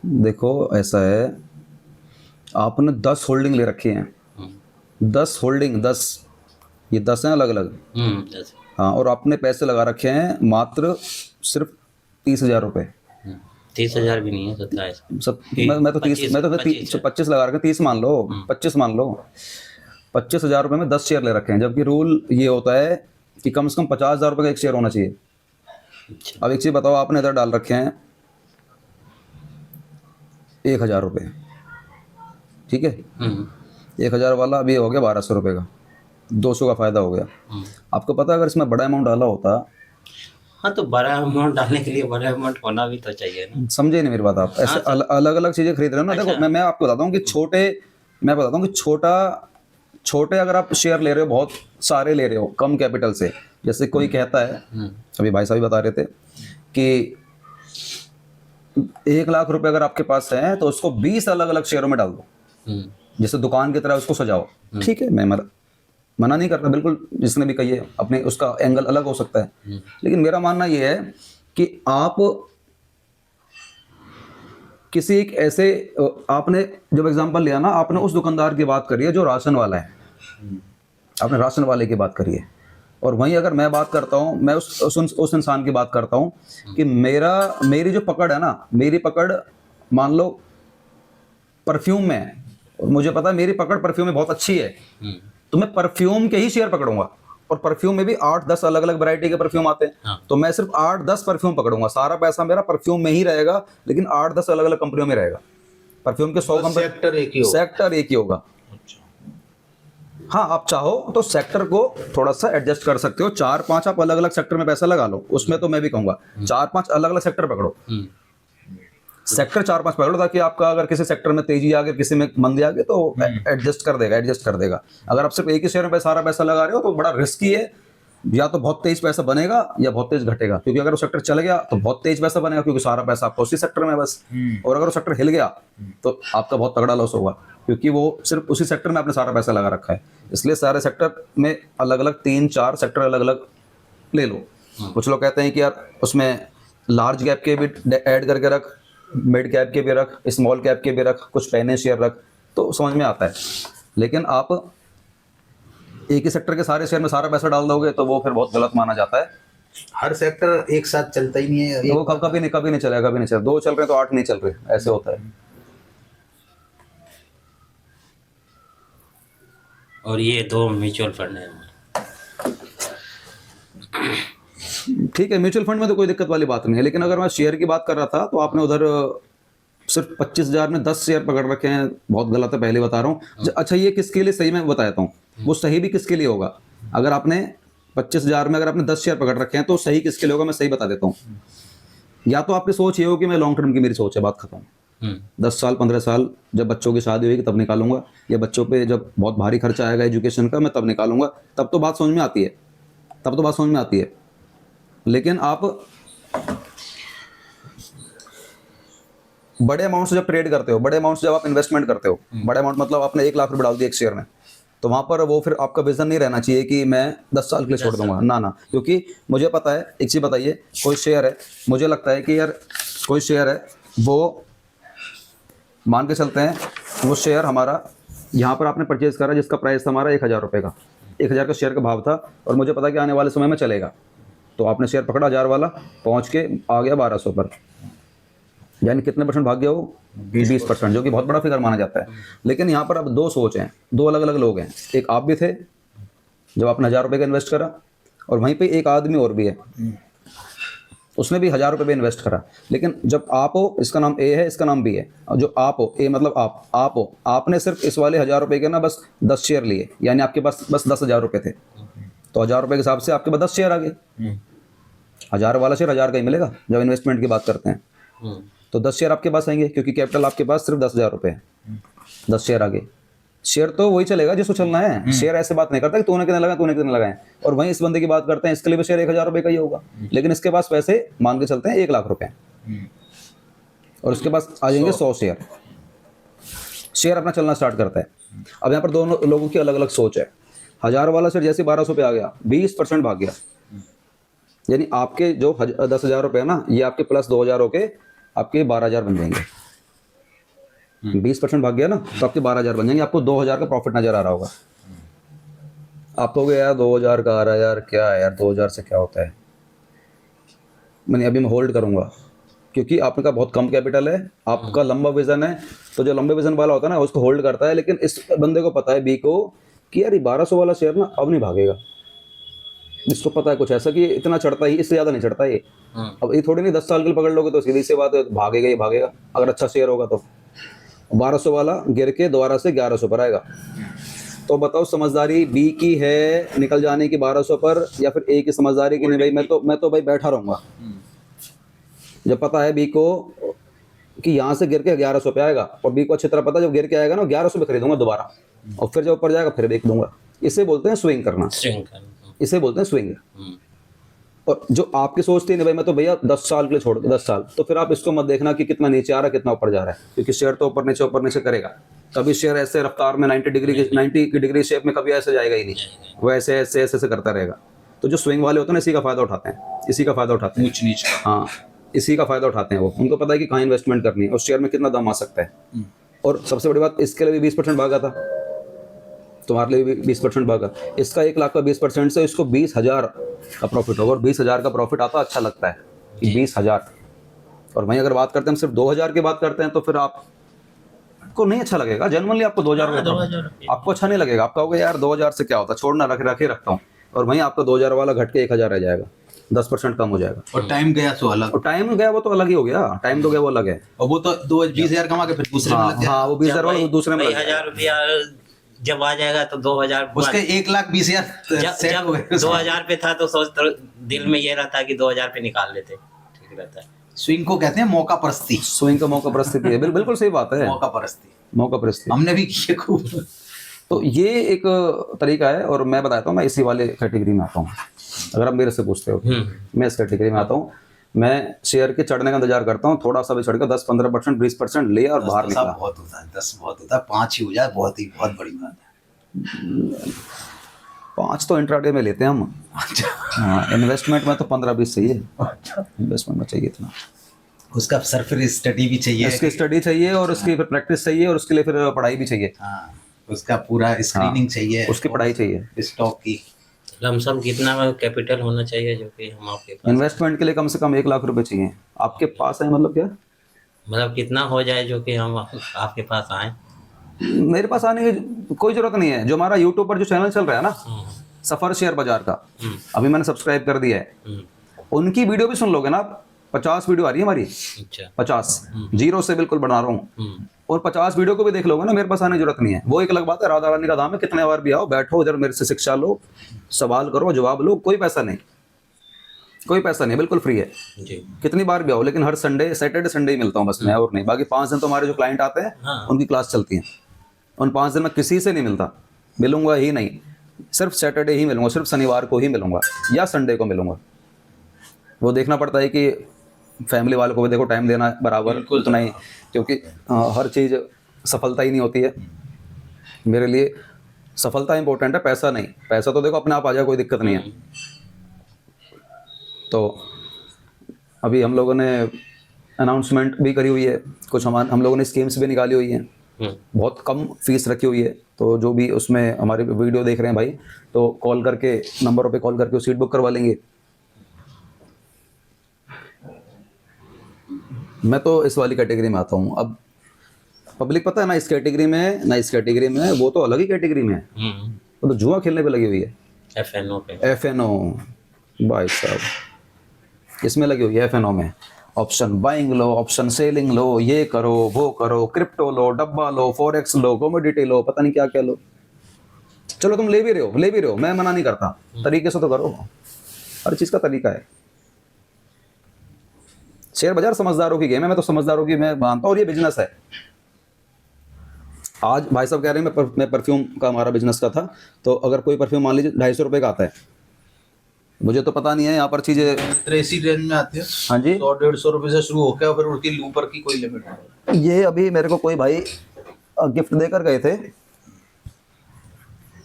देखो ऐसा है, आपने 10 होल्डिंग ले रखी हैं, 10 होल्डिंग, 10, ये 10 हैं अलग अलग। जैसे हाँ, और आपने पैसे लगा रखे हैं मात्र सिर्फ 30,000 रुपये। 30,000 भी नहीं है, 17 सब मैं तो 30, मैं तो 25 है। 25 लगा रखे हैं, 30 मान लो, 25 मान लो। 25,000 रुपये में 10 शेयर ले रखे हैं, जबकि रूल ये होता है कि कम से कम 50,000 रुपये का एक शेयर होना चाहिए। अच्छा। अब एक चीज़ बताओ, आपने इधर डाल रखे हैं 1,000 रुपये, ठीक है। 1,000 वाला अभी हो गया 1,200 रुपये का, 200 का फ़ायदा हो गया। आपको पता है अगर इसमें बड़ा अमाउंट डाला होता, हाँ, तो बड़ा अमाउंट डालने के लिए बड़ा अमाउंट होना भी तो चाहिए ना। समझे नहीं मेरी बात आप? ऐसे अलग अलग चीज़ें खरीद रहे हो ना। देखो मैं आपको बताता हूँ कि मैं बताता हूँ कि छोटे अगर आप शेयर ले रहे हो, बहुत सारे ले रहे हो कम कैपिटल से, जैसे कोई कहता है, अभी भाई साहब बता रहे थे कि 1,00,000 रुपए अगर आपके पास है तो उसको 20 अलग अलग शेयरों में डाल दो, जैसे दुकान की तरह उसको सजाओ। ठीक है, मैं मना नहीं कर रहा, बिल्कुल जिसने भी कही है अपने उसका एंगल अलग हो सकता है, लेकिन मेरा मानना ये है कि आप किसी एक ऐसे, आपने जब एग्जांपल लिया ना, आपने उस दुकानदार की बात करी है जो राशन वाला है, आपने राशन वाले की बात करी है, और वहीं अगर मैं बात करता हूँ, मैं उस इंसान की बात करता हूँ कि मेरी जो पकड़ है ना, मेरी पकड़ मान लो परफ्यूम में है, और मुझे पता है मेरी पकड़ परफ्यूम में बहुत अच्छी है, तो मैं परफ्यूम के ही शेयर पकड़ूंगा। और परफ्यूम में भी 8-10 अलग अलग वैरायटी के परफ्यूम आते हैं। हाँ। तो मैं सिर्फ 8-10 परफ्यूम पकड़ूंगा, सारा पैसा मेरा परफ्यूम में ही रहेगा, लेकिन 8-10 अलग अलग कंपनियों में रहेगा। परफ्यूम के 100 कंपनी, सेक्टर एक ही होगा। हाँ, आप चाहो तो सेक्टर को थोड़ा सा एडजस्ट कर सकते हो, 4-5 आप अलग अलग सेक्टर में पैसा लगा लो, उसमें तो मैं भी कहूंगा 4-5 अलग अलग सेक्टर पकड़ो, सेक्टर 4-5 पकड़ो, ताकि आपका अगर किसी सेक्टर में तेजी आ गई, किसी में मंदी आ गई, तो एडजस्ट कर देगा। अगर आप सिर्फ एक ही शेयर में सारा पैसा लगा रहे हो तो बड़ा रिस्की है, या तो बहुत तेज पैसा बनेगा या बहुत तेज घटेगा, क्योंकि अगर वो सेक्टर चल गया तो बहुत तेज पैसा बनेगा, क्योंकि सारा पैसा आपका उसी सेक्टर में है बस। और अगर वो सेक्टर हिल गया तो आपका बहुत तगड़ा लॉस होगा, क्योंकि वो सिर्फ उसी सेक्टर में आपने सारा पैसा लगा रखा है। इसलिए सारे सेक्टर में अलग अलग 3-4 सेक्टर अलग अलग ले लो। कुछ लोग कहते हैं कि यार उसमें लार्ज कैप के भी ऐड करके रख, मिड कैप के भी रख, स्मॉल कैप के भी रख, कुछ फाइनेंस शेयर रख, तो समझ में आता है। लेकिन आप एक ही सेक्टर के सारे शेयर में सारा पैसा डाल दोगे तो वो फिर बहुत गलत माना जाता है। हर सेक्टर एक साथ चलता ही नहीं है, वो कभी नहीं चलेगा, कभी नहीं चलेगा। 2 चल रहे हैं तो 8 नहीं चल रहे, ऐसे होता है। और ये 2 म्यूचुअल फंड है। ठीक है, म्यूचुअल फंड में तो कोई दिक्कत वाली बात नहीं है, लेकिन अगर मैं शेयर की बात कर रहा था तो आपने उधर सिर्फ 25,000 में 10 शेयर पकड़ रखे हैं, बहुत गलत है, पहले बता रहा हूँ। अच्छा, ये किसके लिए सही, मैं बता देता हूँ, वो सही भी किसके लिए होगा। अगर आपने 25,000 में अगर आपने 10 शेयर पकड़ रखे हैं तो सही किसके लिए होगा, मैं सही बता देता हूँ। या तो आपकी सोच ये हो कि मैं लॉन्ग टर्म की, मेरी सोच है, बात खत्म, 10 साल 15 साल जब बच्चों की शादी होगी तब निकालूंगा, या बच्चों पे जब बहुत भारी खर्चा आएगा एजुकेशन का, मैं तब निकालूंगा, तब तो बात समझ में आती है, तब तो बात समझ में आती है। लेकिन आप बड़े अमाउंट से जब ट्रेड करते हो, बड़े अमाउंट से जब आप इन्वेस्टमेंट करते हो, बड़े अमाउंट मतलब आपने 1,00,000 रुपये डाल दिए एक शेयर में, तो वहाँ पर वो फिर आपका विजन नहीं रहना चाहिए कि मैं 10 साल के लिए छोड़ दूंगा, ना, क्योंकि मुझे पता है, एक चीज़ बताइए, कोई शेयर है, मुझे लगता है कि यार कोई शेयर है, वो मान के चलते हैं, वो शेयर हमारा यहाँ पर आपने परचेज करा, जिसका प्राइस था हमारा 1,000 रुपये का, 1,000 का शेयर का भाव था, और मुझे पता कि आने वाले समय में चलेगा, तो आपने शेयर पकड़ा 1,000 वाला, पहुँच के आ गया 1,200 पर, यानी कितने परसेंट भाग गया वो? 20%, जो कि बहुत बड़ा फिगर माना जाता है। लेकिन यहाँ पर अब 2 सोच हैं, 2 अलग अलग लोग हैं। एक आप भी थे जब आपने 1,000 रुपये का इन्वेस्ट करा, और वहीं पे एक आदमी और भी है, उसने भी 1,000 रुपये इन्वेस्ट करा। लेकिन जब आप हो, इसका नाम ए है, इसका नाम बी है, और जो आप हो, ए मतलब आप हो, आपने सिर्फ इस वाले 1,000 रुपये के ना बस 10 शेयर लिए, यानी आपके पास बस 10,000 रुपये थे, तो 1,000 रुपये के हिसाब से आपके पास 10 शेयर आ गए। 1,000 वाला शेयर 1,000 का ही मिलेगा जब इन्वेस्टमेंट की बात करते हैं, तो 10 शेयर आपके पास आएंगे, क्योंकि कैपिटल आपके पास सिर्फ 10,000 रुपये है, 10 शेयर आगे। शेयर तो वही चलेगा जिसको चलना है, शेयर ऐसे बात नहीं करता कि तूने कितने लगाए। और वहीं इस बंदे की बात करते हैं, इसके लिए भी शेयर 1,000 रुपये का ही होगा, लेकिन इसके पास पैसे मान के चलते हैं 1,00,000 रुपये, और उसके पास आ जाएंगे 100 शेयर अपना चलना स्टार्ट करता है। अब यहाँ पर दोनों लोगों की अलग अलग सोच है। 1,000 वाला शेयर जैसे 1,200 पे आ गया, 20% भाग गया, यानी आपके जो 10,000 रुपये है ना, ये आपके प्लस 2,000 होके आपके 12,000 बन जाएंगे। 20% भाग गया ना, तो आपके 12,000 बन जाएंगे, आपको 2,000 का प्रॉफिट नजर आ रहा होगा। आप कहोगे यार 2,000 का आ रहा है यार, क्या है यार 2,000 से क्या होता है, मैंने अभी मैं होल्ड करूंगा, क्योंकि आपका बहुत कम कैपिटल है, आपका लंबा विजन है। तो जो लंबे विजन वाला होता है ना उसको होल्ड करता है, लेकिन इस बंदे को पता है बी को कि यार ये 1200 वाला शेयर ना अब नहीं भागेगा, इसको पता है कुछ ऐसा कि इतना चढ़ता ही, इससे ज्यादा नहीं चढ़ता ये। अब ये थोड़ी नहीं 10 साल के लिए पकड़ लोगे तो सीधी सी बात है भागेगा ही भागेगा, अगर अच्छा शेयर होगा तो। 1200 वाला गिर के दोबारा से 1100 पर आएगा। तो बताओ समझदारी बी की है निकल जाने की 1200 पर, या फिर ए की समझदारी की नहीं भाई मैं तो भाई बैठा रहूंगा। जब पता है बी को कि यहाँ से गिर के 1100 पे आएगा, और बी को अच्छी तरह पता है जब गिर के आएगा ना 1100 पे खरीदूंगा दोबारा, और फिर जब ऊपर जाएगा फिर बेच दूंगा। इसे बोलते हैं स्विंग करना, इसे बोलते हैं स्विंग। और जो आपकी सोचती है नहीं भाई मैं तो भैया 10 साल के लिए छोड़ 10 साल, तो फिर आप इसको मत देखना कि कितना नीचे आ रहा है कितना ऊपर जा रहा है, क्योंकि शेयर तो ऊपर नीचे करेगा। कभी शेयर ऐसे रफ्तार में 90 की डिग्री शेप में कभी ऐसे जाएगा ही नहीं, वो ऐसे ऐसे ऐसे करता रहेगा। तो जो स्विंग वाले होते हैं ना इसी का फायदा उठाते हैं, इसी का फायदा उठाते हैं, ऊंच नीच का। हाँ इसी का फायदा उठाते हैं वो। उनको पता है कि कहाँ इन्वेस्टमेंट करनी है और शेयर में कितना दाम आ सकता है। और सबसे बड़ी बात इसके लिए भी 20% भागा था, तुम्हारे लिए भी 20% भागा। इसका 1 लाख का 20% से इसको 20,000 का प्रॉफिट होगा, और 20,000 का प्रॉफिट आता अच्छा लगता है कि 20,000। और वहीं अगर बात करते हैं हम सिर्फ 2,000 की बात करते हैं तो फिर आपको नहीं अच्छा लगेगा, जनरली आपको 2,000 आपको अच्छा नहीं लगेगा। आप कहोगे यार 2,000 से क्या होता है, छोड़ना रखे रखता हूँ, और वहीं आपका 2,000 वाला घट के 1,000 रह जाएगा, 10% कम हो जाएगा। और टाइम गया तो अलग, और टाइम गया वो तो अलग ही हो गया, टाइम तो गया वो अलग है। और वो तो 20,000 कमा के फिर दूसरे में लग गया। हाँ वो 20,000 वाला दूसरे में लग जाएगा। 1000 रुपया जब आ जाएगा तो 2000 उसके 1,20,000 सेट हो गए। 2000 पे था तो सोच दिल में ये रहता कि 2000 पे निकाल लेते, ठीक रहता है। स्विंग को कहते हैं मौका परस्ती। स्विंग का मौका परिस्थिति है, बिल्कुल सही बात है, मौका परस्ती, मौका परिस्थिति। हमने भी किए खूब। तो ये एक तरीका है, और मैं बताता हूँ मैं इसी वाले कैटेगरी में आता हूँ। अगर आप मेरे से पूछते हो मैं इस कैटेगरी में आता हूँ। मैं शेयर के चढ़ने का इंतजार करता हूँ, थोड़ा सा भी चढ़ के 10-15% 20% ले और बाहर निकला। बहुत होता है, 10 बहुत होता है, 5 ही हो जाए बहुत बड़ी बात है। 5 तो इंट्राडे में लेते हैं हम। हाँ इन्वेस्टमेंट में तो 15-20 चाहिए, इन्वेस्टमेंट में चाहिए इतना। उसका सर फिर स्टडी भी चाहिए, उसकी स्टडी चाहिए और उसकी फिर प्रैक्टिस चाहिए, और उसके लिए फिर पढ़ाई भी चाहिए। हाँ उसका पूरा स्क्रीनिंग चाहिए, उसकी पढ़ाई चाहिए। स्टॉक की लमसम कितना कैपिटल होना चाहिए जो कि हम आपके पास, इन्वेस्टमेंट के लिए कम से कम 1 लाख रुपए चाहिए आपके पास है, मतलब क्या मतलब कितना हो जाए जो कि हम आपके पास आए। मेरे पास आने की कोई जरूरत नहीं है। जो हमारा यूट्यूब पर जो चैनल चल रहा है ना सफर शेयर बाजार का, अभी मैंने सब्सक्राइब कर दिया है, उनकी वीडियो भी सुन लोगे ना आप, 50 वीडियो आ रही है हमारी, अच्छा 50 जीरो से बिल्कुल बना रहा हूँ, और 50 वीडियो को भी देख लोगे ना, मेरे पास आने की जरूरत नहीं है। वो एक अलग बात है, राधा रानी का दाम है, कितने बार भी आओ बैठो इधर मेरे से शिक्षा लो, सवाल करो जवाब लो, कोई पैसा नहीं, कोई पैसा नहीं, बिल्कुल फ्री है। जी। कितनी बार भी आओ, लेकिन हर संडे सैटरडे संडे ही मिलता हूँ बस मैं, और नहीं। बाकी 5 दिन तो हमारे जो क्लाइंट आते हैं उनकी क्लास चलती है, उन 5 दिन में किसी से नहीं मिलता, मिलूंगा ही नहीं, सिर्फ सैटरडे ही मिलूंगा, सिर्फ शनिवार को ही मिलूंगा या संडे को मिलूंगा। वो देखना पड़ता है कि फैमिली वालों को भी देखो टाइम देना बराबर उतना ही, क्योंकि हर चीज़ सफलता ही नहीं होती है। मेरे लिए सफलता इंपॉर्टेंट है, पैसा नहीं। पैसा तो देखो अपने आप आ जाए, कोई दिक्कत नहीं है। तो अभी हम लोगों ने अनाउंसमेंट भी करी हुई है, कुछ हम लोगों ने स्कीम्स भी निकाली हुई हैं, बहुत कम फीस रखी हुई है। तो जो भी उसमें हमारी वीडियो देख रहे हैं भाई, तो कॉल करके नंबरों पे कॉल करके सीट बुक करवा लेंगे। मैं तो इस वाली कैटेगरी में आता हूँ। अब पब्लिक पता है ना इस कैटेगरी में ना इस कैटेगरी में, वो तो अलग ही कैटेगरी में है, वो तो जुआ खेलने पे लगी हुई है। FNO पे, FNO भाई साहब, इसमें लगी हुई है FNO में। ऑप्शन बाइंग लो, ऑप्शन सेलिंग लो, ये करो वो करो, क्रिप्टो लो, डब्बा लो, फॉरेक्स लो, कमोडिटी लो, पता नहीं क्या क्या लो। चलो तुम ले भी रहे हो, मैं मना नहीं करता, तरीके से तो करो, हर चीज़ का तरीका है। शेयर बाजार समझदारों की गेम है, मैं तो समझदारों की मैं मानता हूँ, और ये बिजनेस है। आज भाई साहब कह रहे हैं मैं परफ्यूम का हमारा बिजनेस का था, तो अगर कोई परफ्यूम मान लीजिए 250 रुपये का आता है, मुझे तो पता नहीं है यहाँ पर चीज़ें इसी रेंज में आती है। हाँ जी 100-150 रुपए से शुरू होकर और फिर उसकी ऊपर की कोई लिमिट नहीं। ये अभी मेरे को कोई भाई गिफ्ट देकर गए थे,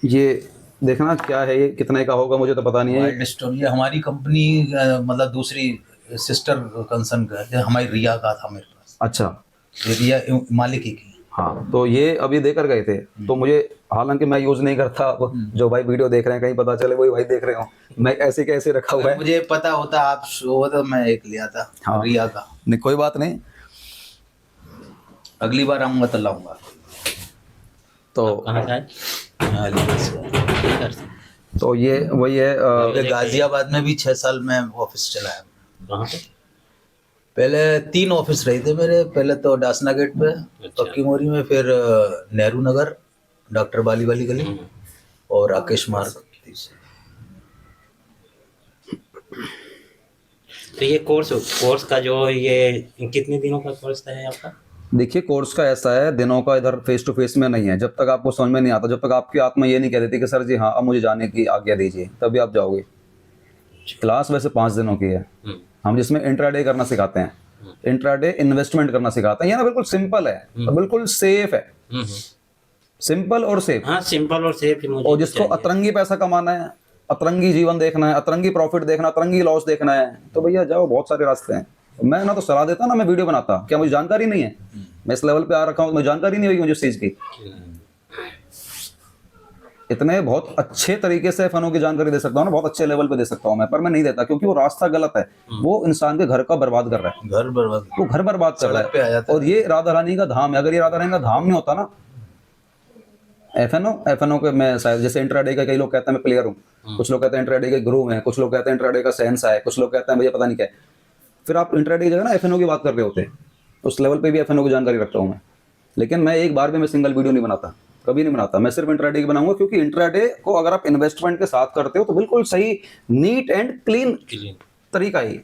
ये देखना क्या है, ये कितने का होगा मुझे तो पता नहीं है। वाइल्ड स्टोन, ये हमारी कंपनी मतलब दूसरी सिस्टर कंसर्न का है, हमारी रिया का था मेरे पास। अच्छा ये रिया मालिक ही की। हाँ, तो ये अभी देकर गए थे, तो मुझे, हालांकि मैं यूज नहीं करता, अब जो भाई वीडियो देख रहे हैं कहीं पता चले वही भाई देख रहे हो, मैं ऐसे कैसे रखा हुआ अगर है। मुझे पता होता आप शो तो मैं एक लिया था हाँ। रिया का। नहीं कोई बात नहीं। अगली बार आऊंगा तो लाऊंगा। तो कहाँ का है? अलीगढ़ से। इधर से। तो ये वही है मेरे गाजियाबाद में भी 6 साल में ऑफिस चलाया। कहाँ पे? पहले 3 ऑफिस रहे थे मेरे। पहले तो डासना गेट पे अच्छा। पक्की मोरी में, फिर नेहरू नगर डॉक्टर बाली वाली गली और राकेश मार्ग। तो ये कोर्स का जो ये कितने दिनों का कोर्स है आपका? देखिए कोर्स का ऐसा है, दिनों का इधर फेस टू फेस में नहीं है। जब तक आपको समझ में नहीं आता, जब तक आपकी आत्मा ये नहीं कह देती कि सर जी हाँ अब मुझे जाने की आज्ञा दीजिए, तभी आप जाओगे। क्लास वैसे 5 दिनों की है। हम जिसमें इंट्राडे करना सिखाते हैं, इंट्राडे इन्वेस्टमेंट करना सिखाते हैं। ये ना बिल्कुल सिंपल है और बिल्कुल सेफ है, सिंपल और सेफ। हाँ, सिंपल और सेफ ही मुझे और जिसको चाहिए। अतरंगी पैसा कमाना है, अतरंगी जीवन देखना है, अतरंगी प्रॉफिट देखना, अतरंगी लॉस देखना है, तो भैया जाओ, बहुत सारे रास्ते हैं। मैं ना तो सलाह देता ना मैं वीडियो बनाता, क्या मुझे जानकारी नहीं है? मैं इस लेवल पे आ रखा हूँ, मुझे जानकारी नहीं होगी मुझे इस चीज की। इतने बहुत अच्छे तरीके से फनों की जानकारी दे सकता हूँ ना, बहुत अच्छे लेवल पे दे सकता हूँ मैं, पर मैं नहीं देता क्योंकि वो रास्ता गलत है। वो इंसान के घर का बर्बाद कर रहा है, घर बर्बाद। वो घर बर्बाद कर सड़क पे आ रहा जाता है। और ये राधा रानी का धाम है, अगर ये राधा रानी का धाम नहीं होता ना, एफएनओ के मैं शायद, जैसे इंट्राडे का कई लोग कहते हैं मैं प्लेयर हूँ, कुछ लोग कहते हैं इंट्राडे के गुरु हैं, कुछ लोग कहते हैं इंट्राडे का सेंस है, कुछ लोग कहते हैं भैया पता नहीं क्या है। फिर आप इंट्राडे की जगह ना एफएनओ की बात कर रहे होते हैं, उस लेवल पे भी एफएनओ की जानकारी रखता हूँ मैं। लेकिन मैं एक बार भी मैं सिंगल वीडियो नहीं बनाता, कभी नहीं बनाता। मैं सिर्फ इंट्राडे की बनाऊंगा, क्योंकि इंट्राडे को अगर आप इन्वेस्टमेंट के साथ करते हो तो बिल्कुल सही, नीट एंड क्लीन तरीका ही।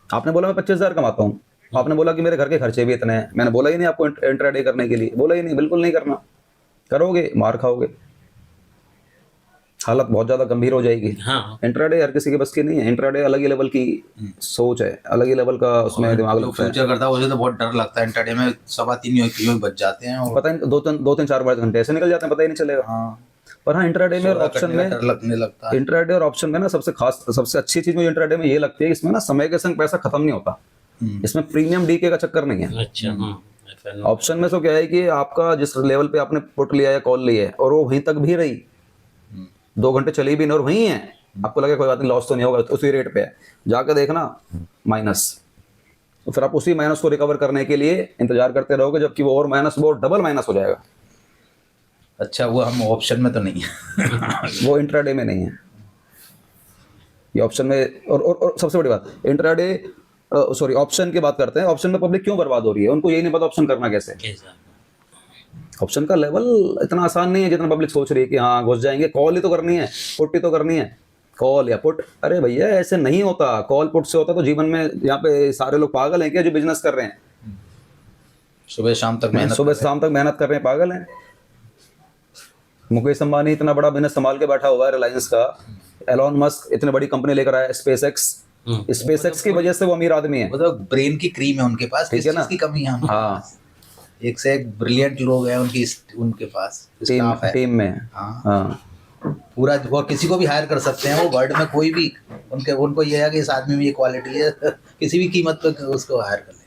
आपने बोला मैं 25,000 कमाता हूँ, आपने बोला कि मेरे घर के खर्चे भी इतने हैं, मैंने बोला ही नहीं आपको इंट्राडे करने के लिए, बोला ही नहीं, बिल्कुल नहीं करना। करोगे मार खाओगे, हालत बहुत ज्यादा गंभीर हो जाएगी। हाँ, इंट्राडे हर किसी के बस की नहीं है, इंट्राडे अलग ही लेवल की सोच है, अलग ही लेवल का उसमें दिमाग जो लगता है। फ्यूचर करता है मुझे तो बहुत डर लगता है। इंटरडे में 3:15 यूं बच जाते हैं और पता नहीं 2-3-4 घंटे ऐसे निकल जाते हैं, पता ही नहीं चलेगा। हाँ, पर हाँ, इंट्राडे में और सोलह ऑप्शन कटने का में, डर लगने लगता है। इंट्राडे और ऑप्शन में ना सबसे खास, सबसे अच्छी चीज मुझे इंट्राडे में ये लगती है, इसमें ना समय के संग पैसा खत्म नहीं होता। इसमें प्रीमियम डीके का चक्कर नहीं है। अच्छा। FNO। ऑप्शन में तो क्या है कि आपका जिस लेवल पे आपने पुट लिया है, कॉल ली है, और वो वहीं तक भी रही, 2 घंटे चली भी नहीं और वहीं है, आपको लगे कोई बात नहीं लॉस तो नहीं होगा, तो उसी रेट पे है, जाकर देखना माइनस। तो फिर आप उसी माइनस को रिकवर करने के लिए इंतजार करते रहोगे, जबकि वो और माइनस, वो डबल माइनस हो जाएगा। अच्छा, वो हम ऑप्शन में तो नहीं है। वो इंट्राडे में नहीं है, ये ऑप्शन में। और सबसे बड़ी बात, इंट्राडे सॉरी ऑप्शन की बात करते हैं। ऑप्शन में पब्लिक क्यों बर्बाद हो रही है? उनको यही नहीं पता ऑप्शन करना कैसे। कैसा? ऑप्शन का लेवल इतना आसान नहीं है जितना पब्लिक सोच रही है कि हाँ घुस जाएंगे, कॉल ही तो करनी है, पुट ही तो करनी है, कॉल या पुट। अरे भैया ऐसे नहीं होता, कॉल पुट से होता तो जीवन में यहाँ पे सारे लोग पागल हैं क्या जो बिजनेस कर रहे हैं? सुबह शाम तक मेहनत सुबह शाम तक मेहनत कर रहे हैं, पागल हैं। मुकेश अंबानी इतना बड़ा बिजनेस संभाल के बैठा हुआ है रिलायंस का, एलॉन मस्क इतनी बड़ी कंपनी लेकर आया स्पेसएक्स की वजह से वो अमीर आदमी है। वो तो ब्रेन की क्रीम है उनके पास, किस है ना? चीज की कमी है हमें? हाँ, एक से एक ब्रिलियंट लोग हैं उनके पास, स्टाफ है। टीम में। हाँ, हाँ, पूरा वो किसी को भी हायर कर सकते हैं, वो वर्ल्ड में कोई भी, उनको ये है कि इस आदमी में ये क्वालिटी है, किसी भी कीमत पर उसको हायर कर ले।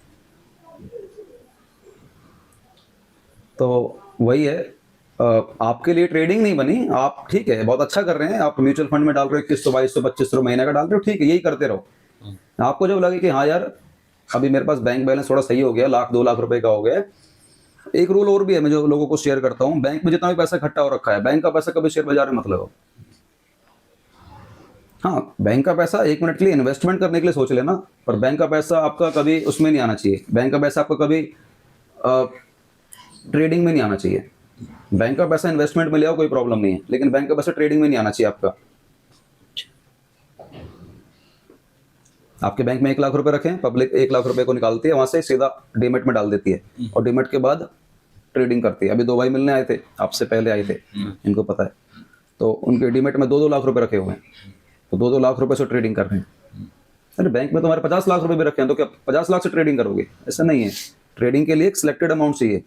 तो वही है, आपके लिए ट्रेडिंग नहीं बनी। आप ठीक है, बहुत अच्छा कर रहे हैं, आप म्यूचुअल फंड में डाल रहे हो 2100 2200 2500 महीने का डाल रहे हो, ठीक है, यही करते रहो। आपको जब लगे कि हाँ यार अभी मेरे पास बैंक बैलेंस थोड़ा सही हो गया, 1-2 लाख रुपए का हो गया, एक रूल और भी है मैं जो लोगों को शेयर करता हूँ, बैंक में जितना भी पैसा इकट्ठा हो रखा है, बैंक का पैसा कभी शेयर बाजार में मत लगाओ। हाँ, बैंक का पैसा 1 मिनट के लिए इन्वेस्टमेंट करने के लिए सोच लेना, पर बैंक का पैसा आपका कभी उसमें नहीं आना चाहिए। बैंक का पैसा आपका कभी ट्रेडिंग में नहीं आना चाहिए। बैंक का पैसा इन्वेस्टमेंट में ले आओ, कोई प्रॉब्लम नहीं है, लेकिन बैंक का पैसा ट्रेडिंग में नहीं आना चाहिए आपका। आपके बैंक में 1 लाख रुपए रखें, पब्लिक 1 लाख रुपए को निकालती है वहां से, सीधा डीमेट में डाल देती है, और डीमेट के बाद ट्रेडिंग करती है। अभी 2 भाई मिलने आए थे, आपसे पहले आए थे, इनको पता है, तो उनके डीमेट में 2-2 लाख रुपए रखे हुए हैं, तो 2-2 लाख रुपए से ट्रेडिंग कर रहे हैं। अरे बैंक में तो हमारे 50 लाख रुपए भी रखे हैं, तो क्या 50 लाख से ट्रेडिंग करोगे? ऐसा नहीं है। ट्रेडिंग के लिए एक सिलेक्टेड अमाउंट चाहिए,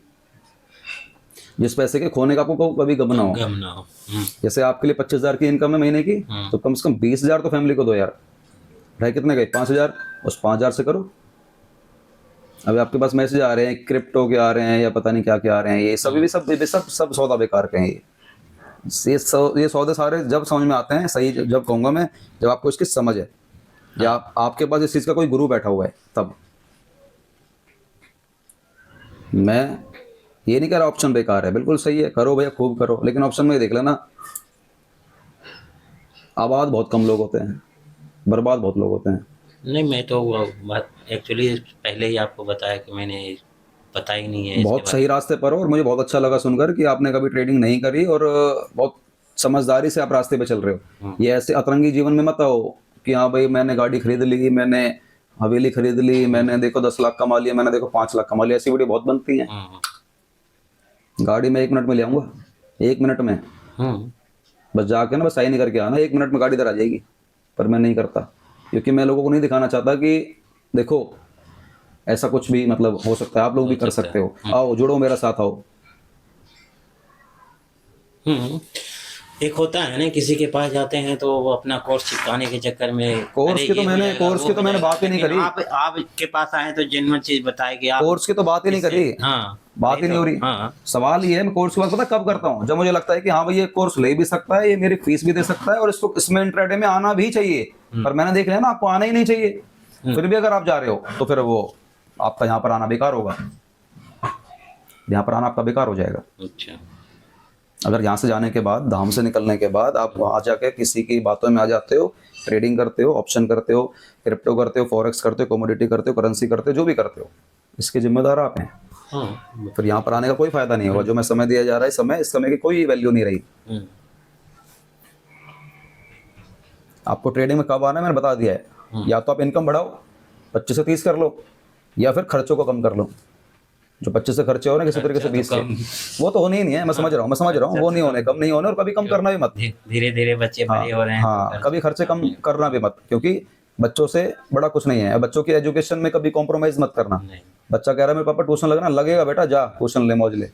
जिस पैसे के खोने का आपको कभी गम ना हो। गम ना हो। जैसे आपके लिए 25,000 की इनकम है महीने की, तो कम से कम 20,000 तो फैमिली को दो यार। रहे कितने गए? 5,000, उस 5,000 से करो। अभी आपके पास मैसेज आ रहे हैं क्रिप्टो के आ रहे हैं या पता नहीं क्या क्या आ रहे हैं, ये सभी भी सब सौदा बेकार के हैं ये सौदे सारे जब समझ में आते हैं, सही जब कहूँगा मैं, जब आपको इसकी समझ है या आपके पास इस चीज़ का कोई गुरु बैठा हुआ है तब। मैं ये नहीं कह रहा ऑप्शन बेकार है, बिल्कुल सही है, करो भैया खूब करो, लेकिन ऑप्शन में ये देख लेना आबाद बहुत कम लोग होते हैं, बर्बाद बहुत लोग होते हैं। नहीं, मैं तो वो बात एक्चुअली पहले ही आपको बताया कि मैंने पता ही नहीं है इसके बहुत बारे सही रास्ते पर हो और मुझे बहुत अच्छा लगा सुनकर कि आपने कभी ट्रेडिंग नहीं करी और बहुत समझदारी से आप रास्ते पे चल रहे हो। ये ऐसे अतरंगी जीवन में मत आओ कि हाँ भाई मैंने गाड़ी खरीद ली, मैंने हवेली खरीद ली, मैंने देखो 10 लाख कमा लिया, मैंने देखो 5 लाख कमा लिया, ऐसी वीडियो बहुत बनती हैं। गाड़ी में 1 मिनट में ले आऊँगा, 1 मिनट में, बस जाके ना बस साइन नहीं करके आना, 1 मिनट में गाड़ी इधर आ जाएगी। पर मैं नहीं करता क्योंकि मैं लोगों को नहीं दिखाना चाहता कि देखो ऐसा कुछ भी मतलब हो सकता है, आप लोग भी कर सकते हो, आओ जुड़ो मेरा साथ आओ। एक होता है ना, किसी के पास जाते हैं तो वो अपना कोर्स चिपकाने के चक्कर में कोर्स की तो मैंने बात ही नहीं करी। आपके पास आए तो जेन्युइन चीज बताए कि आप कोर्स की तो बात ही नहीं करी, बात ही नहीं हो रही। सवाल ये है, मैं कोर्स की बात पता कब करता हूँ, जब मुझे लगता है कि हाँ भाई ये कोर्स ले भी सकता है, ये मेरी फीस भी दे सकता है और इसको इसमें इंट्राडे में आना भी चाहिए। पर मैंने देख लिया ना आपको आना ही नहीं चाहिए, फिर भी अगर आप जा रहे हो तो फिर वो आपका यहाँ पर आना बेकार होगा, यहाँ पर आना आपका बेकार हो जाएगा। अच्छा, अगर यहाँ से जाने के बाद, धाम से निकलने के बाद आप वहाँ जाके किसी की बातों में आ जाते हो, ट्रेडिंग करते हो, ऑप्शन करते हो, क्रिप्टो करते हो, फॉरेक्स करते हो, कमोडिटी करते हो, करेंसी करते हो, जो भी करते हो, इसके जिम्मेदार आप हैं। फिर यहाँ पर आने का कोई फायदा नहीं होगा। जो मैं समय दिया जा रहा है, समय, इस समय की कोई वैल्यू नहीं रही। आपको ट्रेडिंग में कब आना है मैंने बता दिया है, या तो आप इनकम बढ़ाओ 25 से 30 कर लो, या फिर खर्चों को कम कर लो। जो 25 से खर्चे हो रहे किसी तरीके से 20 के, वो तो होने ही नहीं है। मैं समझ रहा हूँ, वो नहीं होने, कम नहीं होने, और कभी कम करना भी मत। धीरे धीरे बच्चे बड़े हो रहे हैं। हाँ, कभी खर्चे कम करना भी मत, क्योंकि बच्चों से बड़ा कुछ नहीं है। बच्चों की एजुकेशन में कभी कॉम्प्रोमाइज मत करना। बच्चा कह रहा है मेरे पापा ट्यूशन लगना, लगेगा बेटा, जा ट्यूशन ले, मौज ले।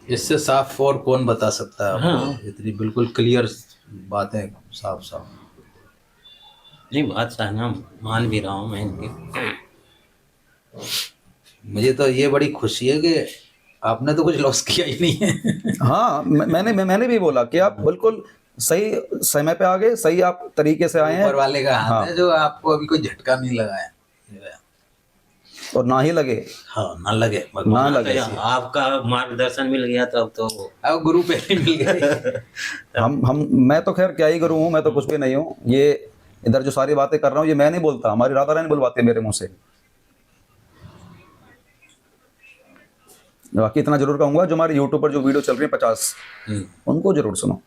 इससे साफ और कौन बता सकता है, इतनी बिल्कुल क्लियर बातें, साफ साफ। नहीं, बात सहना मान भी रहा हूँ मैं इनकी। मुझे तो ये बड़ी खुशी है कि आपने तो कुछ लॉस किया ही नहीं है। हाँ, मैंने भी बोला कि आप बिल्कुल सही समय पे आ गए, सही आप तरीके से आए हैं। ऊपर वाले का हाथ है जो आपको अभी कोई झटका नहीं लगाया, और ना ही लगे। हाँ, ना लगे, ना लगे। आपका मार्गदर्शन मिल गया तब तो अब गुरु पहले मिल गए। मैं तो खैर क्या ही गुरु हूँ, मैं तो कुछ भी नहीं हूँ। ये इधर जो सारी बातें कर रहा हूँ ये मैं नहीं बोलता, हमारी राधा रानी बुलवाती है मेरे मुंह से। बाकी इतना जरूर कहूंगा, जो हमारे यूट्यूब पर जो वीडियो चल रही है 50, उनको जरूर सुनो,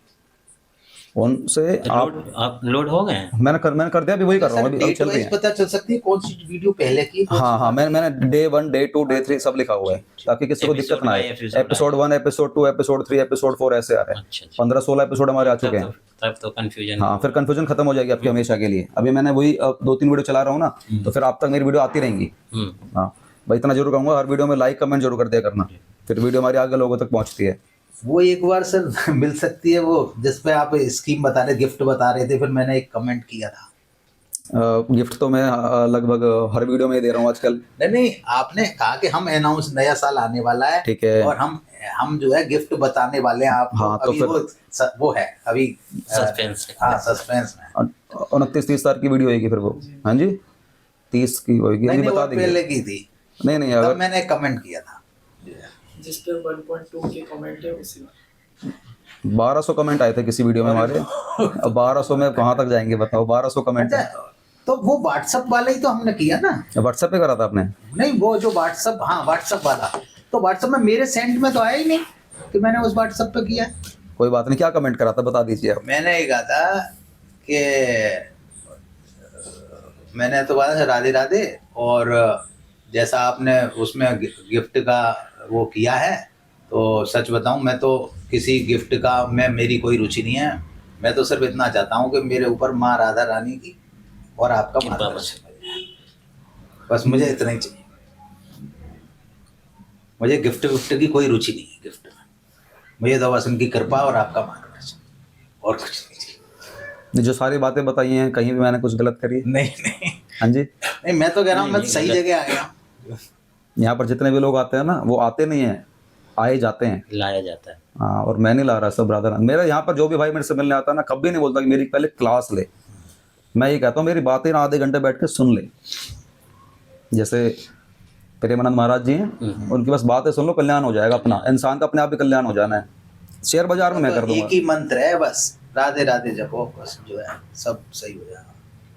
उनसे आप लोड हो गए। मैंने कर दिया, अभी वही कर रहा हूँ, अभी चल रही है। पता चल सकती है कौन सी वीडियो पहले की। हाँ, मैंने डे 1, डे 2, डे 3 सब लिखा हुआ है, ताकि किसी को दिक्कत ना आए। एपिसोड 1, एपिसोड 2, एपिसोड 3, एपिसोड 4 ऐसे आ रहे हैं। 15-16 एपिसोड हमारे आ चुके हैं। तब तो कंफ्यूजन। हाँ, फिर कंफ्यूजन खत्म हो जाएगी आपकी हमेशा के लिए। अभी मैंने वही 2-3 वीडियो चला रहा हूँ ना, तो फिर आप तक मेरी वीडियो आती रहेंगी। हाँ भाई, इतना जरूर कहूँगा, हर वीडियो में लाइक कमेंट जरूर कर दिया करना, फिर वीडियो हमारी आगे लोगों तक पहुँचती है। वो एक बार सर मिल सकती है वो जिसपे आप स्कीम बता रहे, गिफ्ट बता रहे थे, फिर मैंने एक कमेंट किया था। गिफ्ट तो मैं लगभग हर वीडियो में दे रहा हूँ आजकल। नहीं, आपने कहा कि हम अनाउंस, नया साल आने वाला है, ठीक है, और हम जो है गिफ्ट बताने वाले हैं आपको। हाँ, तो अभी फिर वो है अभी सस्पेंस। हाँ, सस्पेंस में। 29-30 तारीख की वीडियो होगी फिर वो। हाँ जी, 30 की होगी, अभी बता देंगे। पहले की थी। नहीं, अगर मैंने कमेंट किया था जिस पे 1.2 के कमेंट है उसी में 1200 कमेंट आए थे किसी वीडियो में हमारे। अब 1200 में कहाँ तक जाएंगे बताओ, 1200 कमेंट। तो वो व्हाट्सएप वाला ही तो हमने किया ना। व्हाट्सएप पे करा था आपने? नहीं, वो जो व्हाट्सएप, हाँ व्हाट्सएप वाला, तो व्हाट्सएप में मेरे सेंड में तो आया ही नहीं कि मैंने उस व्हाट्सएप पे किया। कोई बात नहीं, क्या कमेंट करा था बता दीजिए आप। मैंने ये कहा था कि मैंने तो कहा था राधे राधे, और जैसा आपने उसमें गिफ्ट का वो किया है, तो सच बताऊं मैं तो किसी गिफ्ट का मेरी कोई रुचि नहीं है। मैं तो सिर्फ इतना चाहता हूं कि मेरे ऊपर माँ राधा रानी की और आपका मार्गदर्शन मिल जाए, बस मुझे इतना ही चाहिए। मुझे गिफ्ट की कोई रुचि नहीं है गिफ्ट में, मुझे तो बस उनकी कृपा और आपका मार्गदर्शन, और कुछ नहीं चाहिए। जो सारी बातें बताई हैं, कहीं भी मैंने कुछ गलत करी? नहीं, हाँ जी, नहीं मैं तो कह रहा हूँ मैं सही जगह आ गया। यहाँ पर जितने भी लोग आते हैं ना वो आते नहीं हैं, आए जाते हैं। लाया जाता है। हाँ, और मैं नहीं ला रहा सब ब्रदर। मेरा यहाँ पर जो भी भाई मेरे से मिलने आता है ना, कभी नहीं बोलता कि मेरी पहले क्लास ले। मैं ये कहता हूँ मेरी बातें ना आधे घंटे बैठ के सुन ले। जैसे प्रेमानंद महाराज जी हैं, उनकी बस बातें सुन लो, कल्याण हो जाएगा अपना। इंसान का अपने आप ही कल्याण हो जाना है। शेयर बाजार में मैं कर दूंगा। एक ही मंत्र है बस, राधे राधे जपो, बस जो है सब सही हो जाएगा।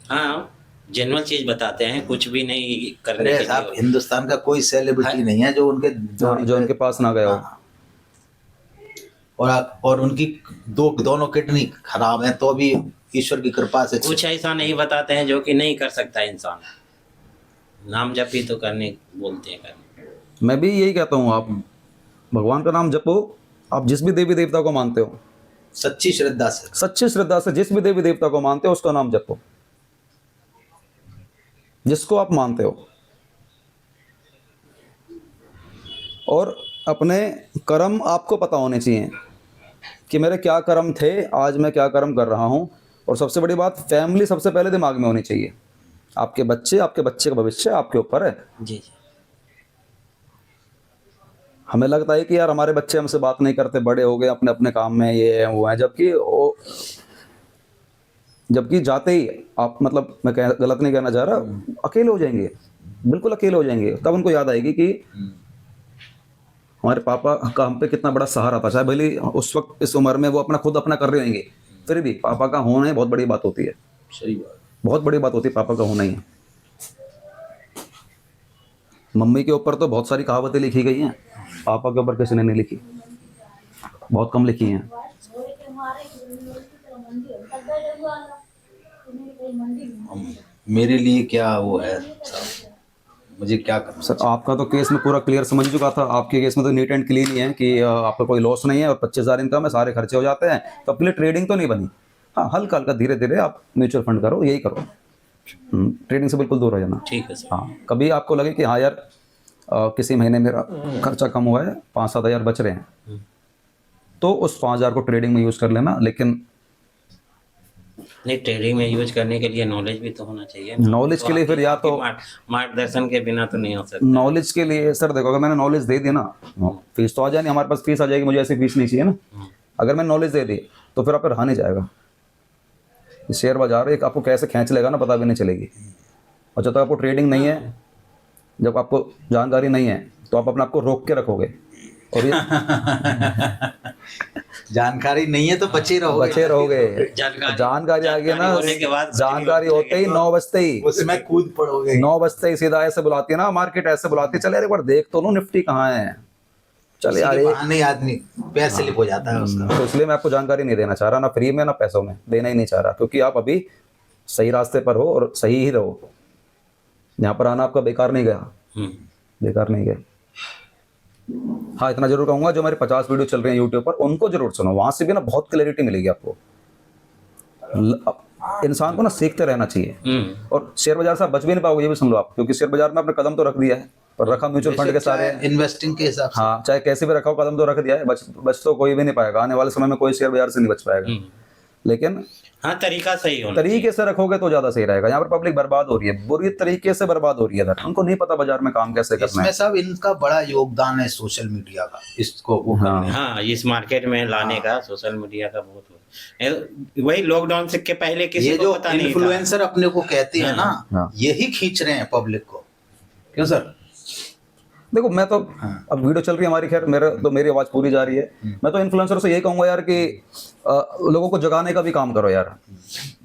हाँ, जेन्युइन चीज बताते हैं, कुछ भी नहीं करने अरे के साहब लिए। हिंदुस्तान का कोई सेलिब्रिटी नहीं है जो उनके जो उनके पास ना गया हो। हाँ। और उनकी दोनों किडनी खराब है तो भी ईश्वर की कृपा से कुछ ऐसा नहीं बताते हैं जो कि नहीं कर सकता इंसान। नाम जप ही तो करने बोलते हैं करने। मैं भी यही कहता हूँ, आप भगवान का नाम जपो। आप जिस भी देवी देवता को मानते हो, सच्ची श्रद्धा से, सच्ची श्रद्धा से जिस भी देवी देवता को मानते हो उसका नाम जपो, जिसको आप मानते हो। और अपने कर्म आपको पता होने चाहिए कि मेरे क्या कर्म थे, आज मैं क्या कर्म कर रहा हूँ। और सबसे बड़ी बात, फैमिली सबसे पहले दिमाग में होनी चाहिए। आपके बच्चे का भविष्य आपके ऊपर है। जी जी। हमें लगता है कि यार हमारे बच्चे हमसे बात नहीं करते, बड़े हो गए अपने अपने काम में, ये है वो है, जबकि जाते ही आप, मतलब मैं गलत नहीं कहना चाह रहा, अकेले हो जाएंगे, बिल्कुल अकेले हो जाएंगे। तब उनको याद आएगी कि हमारे पापा का हम पे कितना बड़ा सहारा था। चाहे भले उस वक्त इस उम्र में वो खुद अपना कर रहे होंगे, फिर भी पापा का होना ही बहुत बड़ी बात होती है। सही बात। बहुत बड़ी बात होती है पापा का होना ही। मम्मी के ऊपर तो बहुत सारी कहावतें लिखी गई हैं, पापा के ऊपर किसी ने नहीं लिखी, बहुत कम लिखी हैं। मेरे लिए क्या वो है साहब, मुझे क्या करना सर आपका तो केस में पूरा क्लियर समझ चुका था। आपके केस में तो नीट एंड क्लीन ही है कि आपका कोई लॉस नहीं है और 25,000 इनकम है, सारे खर्चे हो जाते हैं, तो अपने लिए ट्रेडिंग तो नहीं बनी। हाँ, हल्का हल्का धीरे धीरे आप म्यूचुअल फंड करो, यही करो। ट्रेडिंग से बिल्कुल दूर हो जाना। ठीक है सर। हाँ, कभी आपको लगे कि हाँ यार किसी महीने मेरा खर्चा कम हुआ है, 5-7 हज़ार बच रहे हैं, तो उस 5,000 को ट्रेडिंग में यूज़ कर लेना। लेकिन नहीं, ट्रेडिंग में यूज करने के लिए नॉलेज भी तो होना चाहिए। नॉलेज के लिए फिर या तो मार्गदर्शन के बिना तो नहीं हो सकता। नॉलेज के लिए सर देखो, अगर मैंने नॉलेज दे दी ना, फीस तो आ जाए, हमारे पास फीस आ जाएगी, मुझे ऐसी फीस नहीं चाहिए ना। अगर मैंने नॉलेज दे दी तो फिर आप पे रहा नहीं जाएगा। शेयर बाजार एक आपको कैसे खींच लेगा ना, पता भी नहीं चलेगी। और जब तक आपको ट्रेडिंग नहीं है, जब आपको जानकारी नहीं है, तो आप अपने आप को रोक के रखोगे। और ये जानकारी नहीं है तो बचे रहोगे। जानकारी आ गई ना, होने के बाद जानकारी होते ही 9 बजते ही उसमें कूद पड़ोगे। 9 बजते ही सीधा ऐसे बुलाती है ना मार्केट, ऐसे बुलाती है, चल यार एक बार देख तो लो निफ्टी कहाँ है, चल यार। बहाने आदमी पैर स्लिप हो जाता है उसका। तो इसलिए मैं आपको जानकारी नहीं देना चाह रहा, ना फ्री में ना पैसों में, देना ही नहीं चाह रहा, क्योंकि आप अभी सही रास्ते पर हो और सही ही रहो। यहाँ पर आना आपका बेकार नहीं गया, बेकार नहीं गया। हाँ, इतना जरूर कहूँगा, जो हमारे 50 वीडियो चल रहे हैं यूट्यूब पर, उनको जरूर सुनो। वहाँ से भी ना बहुत क्लैरिटी मिलेगी आपको। इंसान को ना सीखते रहना चाहिए। और शेयर बाजार से आप बच भी नहीं पाओगे, ये भी सुन लो आप, क्योंकि शेयर बाजार में आपने कदम तो रख दिया है, पर रखा म्यूचुअल फंड के सारे इन्वेस्टिंग के हिसाब से। हाँ, चाहे कैसे भी रखा हो, कदम तो रख दिया है, बच तो कोई भी नहीं पाएगा। आने वाले समय में कोई शेयर बाजार से नहीं बच पाएगा। लेकिन हाँ, तरीका सही होना तरीके से रखोगे तो ज्यादा सही रहेगा। यहाँ पर पब्लिक बर्बाद हो रही है, बुरी तरीके से बर्बाद हो रही है। उनको नहीं पता बाजार में काम कैसे करना इसमें है। सब इनका बड़ा योगदान है सोशल मीडिया का, इसको वो करने में। हाँ, इस मार्केट में लाने का सोशल मीडिया का बहुत। वही लॉकडाउन से के पहले किसी ये को जो पता नहीं था। इन्फ्लुएंसर अपने को कहते हैं हाँ। ना, यही खींच रहे हैं पब्लिक को। क्यों सर? देखो, मैं तो अब वीडियो चल रही है हमारी, खैर मेरी आवाज पूरी जा रही है। मैं तो इन्फ्लुएंसर से यही कहूंगा यार कि लोगों को जगाने का भी काम करो यार।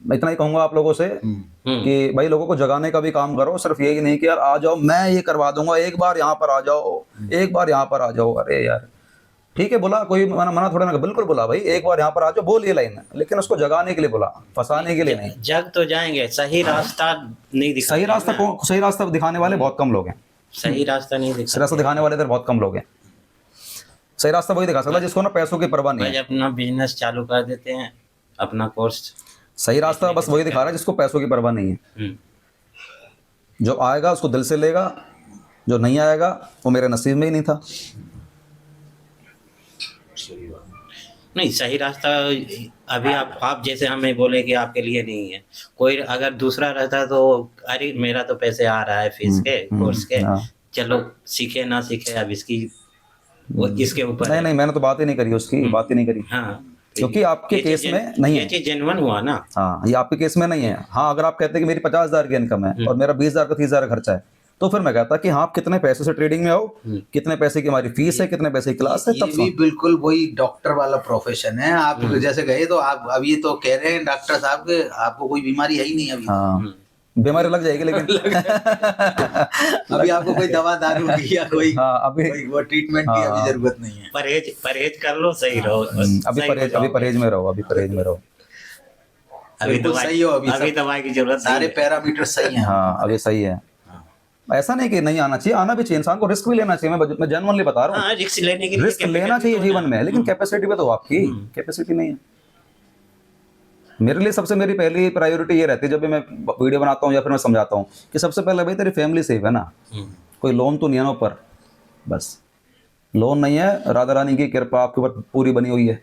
मैं इतना ही कहूंगा आप लोगों से कि भाई लोगों को जगाने का भी काम करो। सिर्फ यही नहीं कि यार आ जाओ, मैं ये करवा दूंगा, एक बार यहाँ पर आ जाओ, एक बार यहाँ पर आ जाओ। अरे यार ठीक है, बुला, कोई मना थोड़ा ना, बिल्कुल बुला भाई, एक बार यहाँ पर आ जाओ, बोल ये लाइन, लेकिन उसको जगाने के लिए बुला, फंसाने के लिए नहीं। जग तो जाएंगे, सही रास्ता नहीं दिखा। सही रास्ता दिखाने वाले बहुत कम लोग हैं। सही रास्ता नहीं दिखा। सही रास्ता दिखाने वाले इधर बहुत कम लोग हैं। सही रास्ता वही दिखा सकता है जिसको ना पैसों की परवाह नहीं भाई है। अपना बिजनेस चालू कर देते हैं, अपना कोर्स। सही रास्ता बस वही दिखा रहा है जिसको पैसों की परवाह नहीं है। जो आएगा उसको दिल से लेगा, जो नहीं आएगा वो मेरे नसीब में ही नहीं था। नहीं, सही रास्ता अभी आप जैसे हमें बोले कि आपके लिए नहीं है। कोई अगर दूसरा रहता तो अरे मेरा तो पैसे आ रहा है फीस के कोर्स के, हाँ। चलो सीखे ना सीखे अब इसकी वो इसके ऊपर नहीं है। नहीं, मैंने तो बात ही नहीं करी उसकी, बात ही नहीं करी, हाँ, क्योंकि आपके ये केस चीज़ में नहीं ये है। चीज जेन्युइन हुआ ना। हाँ, ये आपके केस में नहीं है। हाँ, अगर आप कहते हैं कि मेरी 50,000 की इनकम है और मेरा 20,000 का 30,000 का खर्चा है, तो फिर मैं कहता कि हाँ, आप कितने पैसे से ट्रेडिंग में आओ, कितने पैसे की हमारी फीस है, कितने पैसे की क्लास है, ये तब भी बिल्कुल वही डॉक्टर वाला प्रोफेशन है। आप जैसे गए तो आप अब ये तो कह रहे हैं डॉक्टर साहब के आपको कोई बीमारी है ही नहीं अभी। हाँ, बीमारी लग जाएगी लेकिन अभी आपको कोई दवा दारू की या कोई हाँ, अभी कोई वो ट्रीटमेंट की अभी जरूरत नहीं है। परहेज कर लो, सही रहो। अभी परहेज में रहो, अभी परहेज में रहो। अभी बिल्कुल दवाई सही हो, अभी अभी सब- दवाई की जरूरत सारे नहीं है। पैरामीटर सही हैं। हाँ, अभी सही है। ऐसा नहीं कि नहीं आना चाहिए, आना भी चाहिए, इंसान को रिस्क भी लेना चाहिए। मैं जेन्युइनली बता रहा हूँ, हाँ, रिस्क लेने के लिए रिस्क लेना चाहिए जीवन में, लेकिन कैपेसिटी पे तो आपकी कैपेसिटी नहीं है। मेरे लिए सबसे मेरी पहली प्रायोरिटी ये रहती है जब भी मैं वीडियो बनाता हूँ या फिर मैं समझाता हूँ कि सबसे पहले भाई तेरी फैमिली सेफ है ना, कोई लोन तो नहीं है ना ऊपर, बस लोन नहीं है, राधा रानी की कृपा आपके ऊपर पूरी बनी हुई है।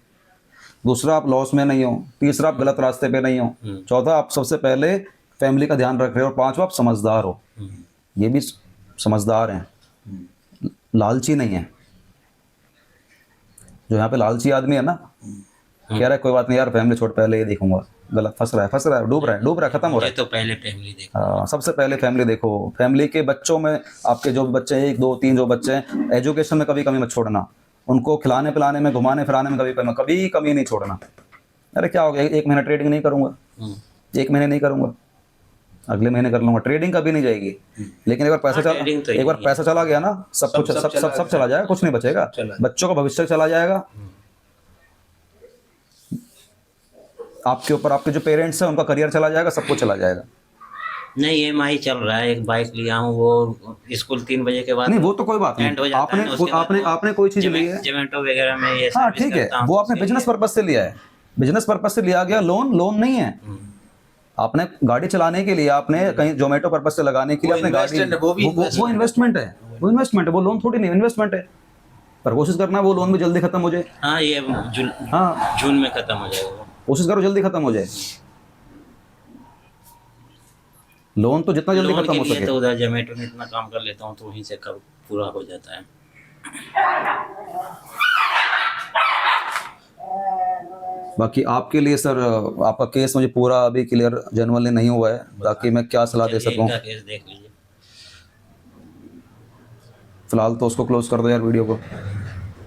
दूसरा, आप लॉस में नहीं हो। तीसरा, आप गलत रास्ते पे नहीं हो। चौथा, आप सबसे पहले फैमिली का ध्यान रख रहे हो। और पांचवा, आप समझदार हो। ये भी समझदार हैं, लालची नहीं है। जो यहाँ पे लालची आदमी है ना, कह रहा है कोई बात नहीं यार, फैमिली छोड़, पहले ये देखूंगा, गलत फंस रहा है, डूब रहा है, खत्म हो रहा ये तो पहले फैमिली देखो। है। सबसे पहले फैमिली देखो। फैमिली के बच्चों में, आपके जो बच्चे हैं, 1 2 3 जो बच्चे हैं, एजुकेशन में कभी कमी मत छोड़ना। उनको खिलाने पिलाने में, घुमाने फिराने में कभी कमी नहीं छोड़ना। अरे क्या हो गया, 1 महीना ट्रेडिंग नहीं करूंगा, 1 महीने नहीं करूंगा, अगले महीने कर लूंगा। ट्रेडिंग कभी नहीं जाएगी, लेकिन एक बार trading तो एक बार पैसा चला गया ना, सब कुछ सब चला जाएगा, कुछ नहीं बचेगा। बच्चों का भविष्य चला जाएगा, आपके ऊपर, आपके जो पेरेंट्स हैं उनका करियर चला जाएगा, सब कुछ चला जाएगा। नहीं, EMI चल रहा है, एक बाइक लिया हूँ, वो स्कूल 3 बजे के बाद नहीं, वो तो कोई बात एंड हो नहीं, जाता है ना, उसके बाद आपने कोई चीज ली है, जोमेटो वगैरह में ये हाँ सर्विस ठीक है, करता हूँ, वो तो आपने सही बिजनेस है। पर्पज से लिया है, बिजनेस पर्पज से लिया गया लोन नहीं है। आपने गाड़ी चलाने के लिए, आपने कहीं जोमेटो पर्पज से लगाने के लिए वो आपने गाड़ी, investment है, वो भी वो इन्वेस्टमेंट है, वो इन्वेस्टमेंट है, वो लोन थोड़ी नहीं, इन्वेस्टमेंट है। पर कोशिश करना वो लोन भी जल्दी खत्म हो जाए। हाँ, ये हाँ, जून में खत्म हो जाएगा। कोशिश करो जल्दी खत्म हो जाए, लोन तो जितना जल्दी लोन खत्म के हो लिए सके। तो उधर जोमेटो में इतना काम कर लेता हूँ तो वहीं से कब पूरा हो जाता है। बाकी आपके लिए सर, आपका केस मुझे पूरा अभी क्लियर जेन्युइनली नहीं हुआ है, ताकि मैं क्या सलाह दे चलिए, सकूं। इनका केस देख लीजिए। फिलहाल तो उसको क्लोज कर दो यार, वीडियो को।